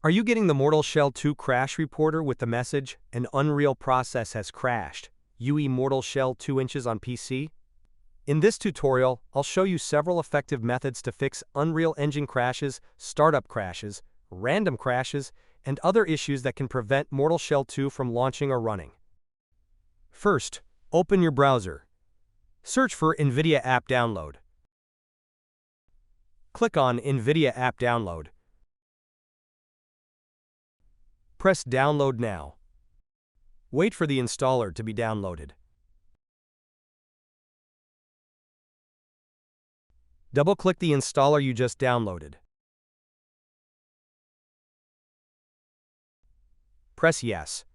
Are you getting the Mortal Shell 2 crash reporter with the message, "An Unreal process has crashed, UE-MortalShell 2 inches on PC"? In this tutorial, I'll show you several effective methods to fix Unreal Engine crashes, startup crashes, random crashes, and other issues that can prevent Mortal Shell 2 from launching or running. First, open your browser. Search for NVIDIA App Download. Click on NVIDIA App Download. Press Download Now. Wait for the installer to be downloaded. Double-click the installer you just downloaded. Press Yes.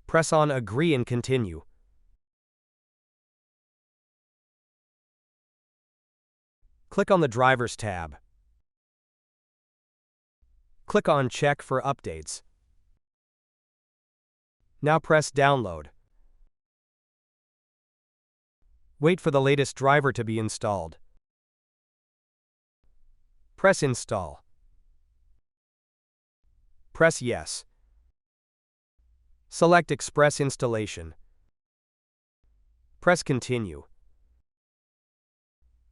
Press on Agree and Continue. Click on the Drivers tab. Click on Check for updates. Now press Download. Wait for the latest driver to be installed. Press Install. Press Yes. Select Express Installation. Press Continue.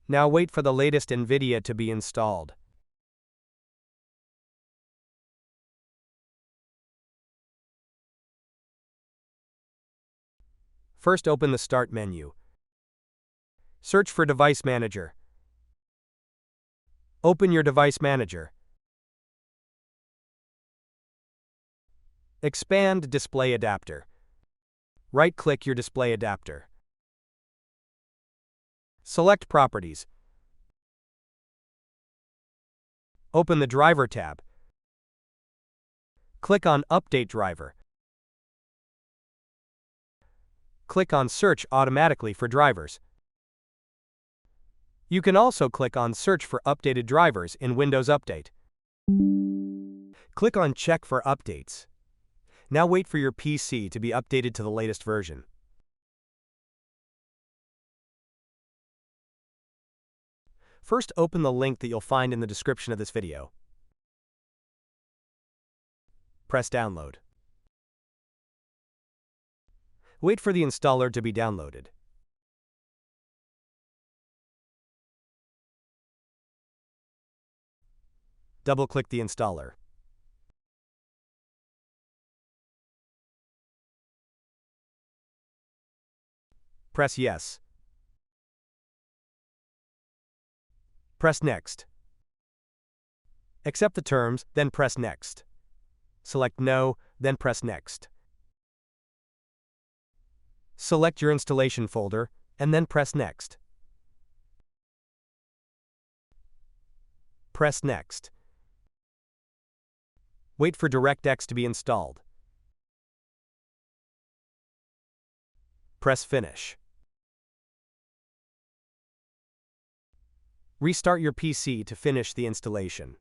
Now wait for the latest NVIDIA to be installed. First, open the Start menu. Search for Device Manager. Open your Device Manager. Expand Display Adapter. Right-click your display adapter. Select Properties. Open the Driver tab. Click on Update Driver. Click on Search automatically for drivers. You can also click on Search for updated drivers in Windows Update. Click on Check for updates. Now wait for your PC to be updated to the latest version. First, open the link that you'll find in the description of this video. Press Download. Wait for the installer to be downloaded. Double-click the installer. Press Yes. Press Next. Accept the terms, then press Next. Select No, then press Next. Select your installation folder, and then press Next. Press Next. Wait for DirectX to be installed. Press Finish. Restart your PC to finish the installation.